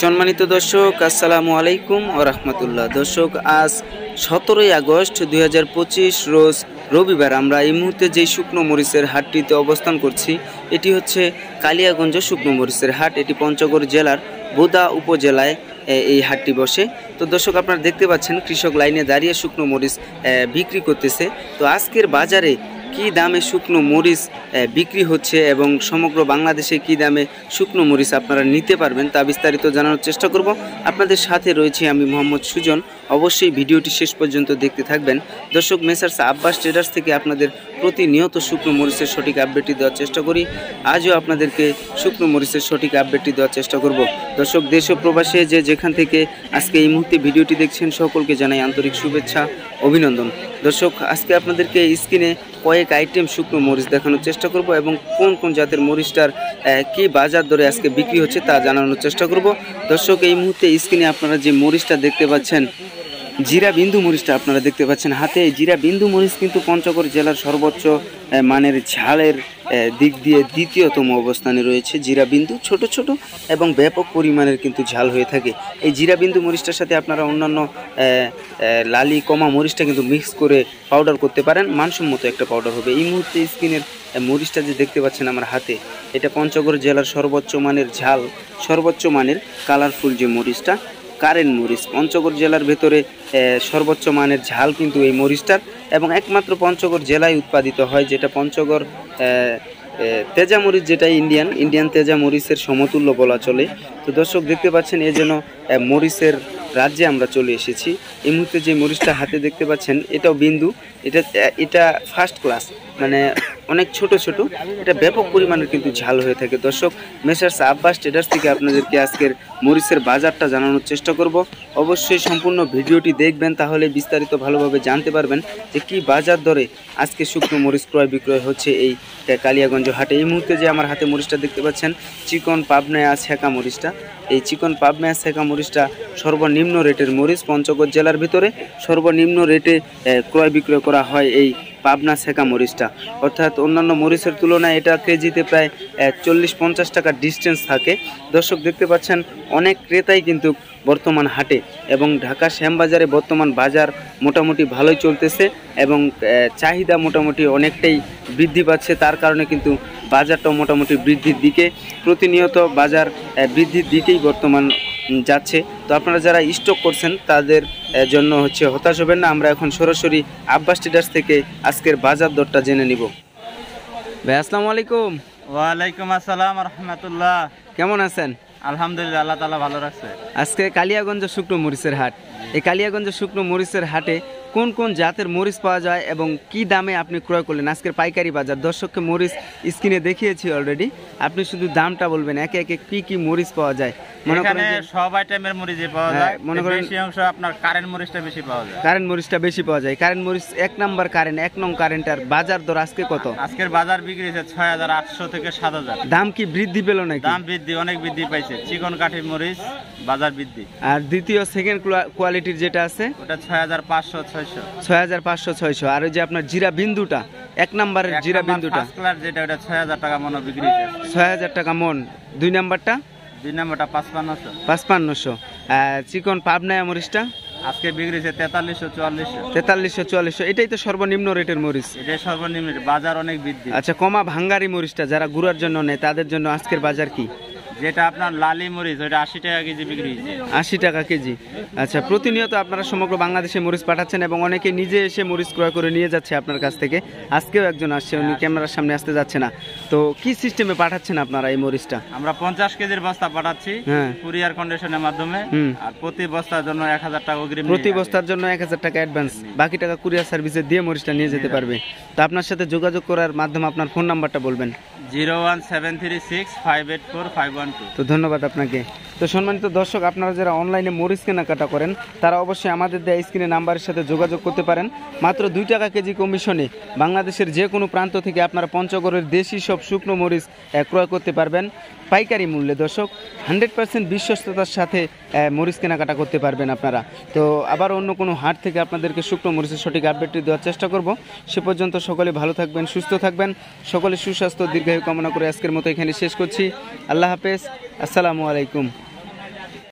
সম্মানিত দর্শক, আসসালামু আলাইকুম ওয়া রাহমাতুল্লাহ। দর্শক, আজ 17ই আগস্ট 2025 রোজ রবিবার। আমরা এই মুহূর্তে যেই শুকনো মরিচের হাটটিতে অবস্থান করছি, এটি হচ্ছে কালিয়াগঞ্জ শুকনো মরিচের হাট। এটি পঞ্চগড় জেলার বোদা উপজেলায় এই হাটটি বসে। তো দর্শক, আপনারা দেখতে পাচ্ছেন কৃষক লাইনে দাঁড়িয়ে শুকনো মরিচ বিক্রি করতেছে। তো আজকের বাজারে কি দামে শুকনো মরিচ বিক্রি হচ্ছে এবং সমগ্র বাংলাদেশে কি দামে শুকনো মরিচ আপনারা নিতে পারবেন তা বিস্তারিত জানানোর চেষ্টা করব। আপনাদের সাথে রয়েছে আমি মোহাম্মদ সুজন। অবশ্যই ভিডিওটি শেষ পর্যন্ত দেখতে থাকবেন। দর্শক, মেসার্স আব্বাস ট্রেডার্স থেকে আপনাদের প্রতিনিয়ত শুকনো মরিচের সঠিক আপডেটটি দেওয়ার চেষ্টা করি। আজও আপনাদেরকে শুকনো মরিচের সঠিক আপডেটটি দেওয়ার চেষ্টা করব। দর্শক, দেশ ও প্রবাসে যেখান থেকে আজকে এই মুহূর্তে ভিডিওটি দেখছেন, সকলকে জানাই আন্তরিক শুভেচ্ছা, অভিনন্দন। দর্শক, আজকে আপনাদেরকে স্ক্রিনে কয়েক আইটেম শুকনো মরিচ দেখানোর চেষ্টা করব এবং কোন কোন জাতের মরিচটার কি বাজার দরে আজকে বিক্রি হচ্ছে তা জানানোর চেষ্টা করব। দর্শক, এই মুহূর্তে স্ক্রিনে আপনারা যে মরিচটা দেখতে পাচ্ছেন, জিরা বিন্দু মরিচটা আপনারা দেখতে পাচ্ছেন হাতে। জিরা বিন্দু মরিচ কিন্তু পঞ্চগড় জেলার সর্বোচ্চ মানের ঝালের দিক দিয়ে দ্বিতীয়তম অবস্থানে রয়েছে। জিরা বিন্দু ছোট ছোট এবং ব্যাপক পরিমাণের কিন্তু ঝাল হয়ে থাকে। এই জিরা বিন্দু মরিচটার সাথে আপনারা অন্যান্য লালি কমা মরিচটা কিন্তু মিক্স করে পাউডার করতে পারেন। মানসম্মত একটা পাউডার হবে। এই মুহূর্তে স্কিনের মরিচটা যে দেখতে পাচ্ছেন আমার হাতে, এটা পঞ্চগড় জেলার সর্বোচ্চ মানের ঝাল, সর্বোচ্চ মানের কালারফুল যে মরিচটা, কারেন্ট মরিচ। পঞ্চগড় জেলার ভেতরে সর্বোচ্চ মানের ঝাল কিন্তু এই মরিচটার, এবং একমাত্র পঞ্চগড় জেলায় উৎপাদিত হয়, যেটা পঞ্চগড় তেজা মরিচ, যেটা ইন্ডিয়ান তেজা মরিচের সমতুল্য বলা চলে। তো দর্শক, দেখতে পাচ্ছেন এ যেন মরিচের রাজ্যে আমরা চলে এসেছি। এই মুহূর্তে যে মরিচটা হাতে দেখতে পাচ্ছেন, এটাও বিন্দু। এটা ফার্স্ট ক্লাস, মানে অনেক ছোট ছোট। এটা ব্যাপক পরিমাণের কিন্তু ঝাল হয়ে থাকে। দর্শক, মেসার্স আব্বাস ট্রেডার্স থেকে আপনাদেরকে আজকের মরিচের বাজারটা জানানোর চেষ্টা করব। অবশ্যই সম্পূর্ণ ভিডিওটি দেখবেন, তাহলে বিস্তারিত ভালোভাবে জানতে পারবেন যে কি বাজার দরে আজকে শুকনো মরিচ ক্রয় বিক্রয় হচ্ছে এই কালিয়াগঞ্জ হাটে। এই মুহূর্তে যে আমার হাতে মরিচটা দেখতে পাচ্ছেন, চিকন পাবনায়া ছেঁকা মরিচটা। এই চিকন পাবনায়া ছেঁকা মরিচটা সর্বনিম্ন রেটের মরিচ। পঞ্চগড় জেলার ভিতরে সর্বনিম্ন রেটে ক্রয় বিক্রয় করা হয় এই পাবনা ছেঁকা মরিচটা। অর্থাৎ অন্যান্য মরিচের তুলনায় এটা কেজিতে প্রায় 40-50 টাকা ডিস্টেন্স থাকে। দর্শক, দেখতে পাচ্ছেন অনেক ক্রেতাই কিন্তু বর্তমান হাটে, এবং ঢাকা শ্যামবাজারে বর্তমান বাজার মোটামুটি ভালোই চলতেছে এবং চাহিদা মোটামুটি অনেকটাই বৃদ্ধি পাচ্ছে। তার কারণে কিন্তু বাজারটাও মোটামুটি বৃদ্ধির দিকে, প্রতিনিয়ত বাজার বৃদ্ধির দিকেই বর্তমান যাচ্ছে। তো আপনারা যারা স্টক করছেন তাদের জন্য হতাশ হবেন না। আমরা এখন সরাসরি আব্বাস ট্রেডার্স থেকে আজকের বাজার দরটা জেনে নিব। ভাই, আসসালামু আলাইকুম। ওয়ালাইকুম আসসালাম রাহমাতুল্লাহ। কেমন আছেন? আলহামদুলিল্লাহ, আল্লাহ তাআলা ভালো রাখছে। আজকে কালিয়াগঞ্জ শুকনো মরিচের হাট। এই কালিয়াগঞ্জ শুকনো মরিচের হাটে কোন কোন জাতের মরিচ পাওয়া যায় এবং কি দামে আপনি ক্রয় করলেন আজকের পাইকারি বাজার? দর্শককে মরিচ স্ক্রিনে দেখিয়েছি অলরেডি, আপনি শুধু দামটা বলবেন একে একে কি কি মরিচ পাওয়া যায়। মনে করেন সব আইটেমের মরিচ পাওয়া যায়, মনে করেন বেশি অংশ আপনার কারেন্ট মরিচটা বেশি পাওয়া যায়। কারেন্ট মরিচটা বেশি পাওয়া যায়। কারেন্ট মরিচ এক নং কারেন্টার বাজার দর আজকে কত? আজকের বাজার বিক্রি হচ্ছে 6800 থেকে 7000। দাম কি বৃদ্ধি পেল নাকি? দাম বৃদ্ধি, অনেক বৃদ্ধি পাইছে। চিকন কাঠি মরিচ বাজার বৃদ্ধি। আর দ্বিতীয় সেকেন্ড কোয়ালিটির যেটা আছে ওটা 6500 600। 6500 600। আর ওই যে আপনার জিরা বিন্দুটা, এক নম্বরের জিরা বিন্দুটা ফার্স্ট ক্লাস যেটা, ওটা 6000 টাকা মন বিক্রি হচ্ছে। 6000 টাকা মন। দুই নাম্বারটা 5500। 5500। চিকন পাবনায়া মরিচটা আজকে বিক্রি হচ্ছে 4300 4400। 4300 4400। এটাই তো সর্বনিম্ন রেটের মরিচ। এটাই সর্বনিম্ন, বাজার অনেক বৃদ্ধি। আচ্ছা, কমা ভাঙ্গারি মরিচটা যারা গুড়ার জন্য নেয় তাদের জন্য আজকের বাজার কি? যেটা আপনার লালি মরিচ, ওটা 80 টাকা কেজি বিক্রি হচ্ছে। 80 টাকা কেজি। আচ্ছা, প্রতিনিয়ত আপনারা সমগ্র বাংলাদেশে মরিচ পাঠাচ্ছেন এবং অনেকে নিজে এসে মরিচ ক্রয় করে নিয়ে যাচ্ছে আপনার কাছ থেকে। আজকেও একজন আসছে, উনি ক্যামেরার সামনে আসতে যাচ্ছে না। তো কি সিস্টেমে পাঠাচ্ছেন আপনারা এই মরিচটা? আমরা 50 কেজির বস্তা পাঠাচ্ছি কুরিয়ার কন্ডিশনের মাধ্যমে। আর প্রতি বস্তার জন্য 1000 টাকা অগ্রিম। প্রতি বস্তার জন্য 1000 টাকা অ্যাডভান্স, বাকি টাকা কুরিয়ার সার্ভিসে দিয়ে মরিচটা নিয়ে যেতে পারবে। তো আপনার সাথে যোগাযোগ করার মাধ্যমে আপনার ফোন নাম্বারটা বলবেন। 01736584512। তো ধন্যবাদ আপনাকে। তো সম্মানিত দর্শক, আপনারা যারা অনলাইনে মরিচ কেনাকাটা করেন তারা অবশ্যই আমাদের দেওয়া স্ক্রিনে নাম্বারের সাথে যোগাযোগ করতে পারেন। মাত্র 2 টাকা কেজি কমিশনে বাংলাদেশের যে কোনো প্রান্ত থেকে আপনারা পঞ্চগড়ের দেশি সব শুকনো মরিচ ক্রয় করতে পারবেন পাইকারি মূল্যে। দর্শক, 100% বিশ্বস্ততার সাথে মরিচ কেনাকাটা করতে পারবেন আপনারা। তো আবার অন্য কোনো হাট থেকে আপনাদেরকে শুকনো মরিচের সঠিক আপডেটটি দেওয়ার চেষ্টা করব। সে পর্যন্ত সকলে ভালো থাকবেন, সুস্থ থাকবেন, সকলে সুস্বাস্থ্য দীর্ঘায়ু কামনা করে আজকের মতো এখানে শেষ করছি। আল্লাহ হাফেজ, আসসালামু আলাইকুম।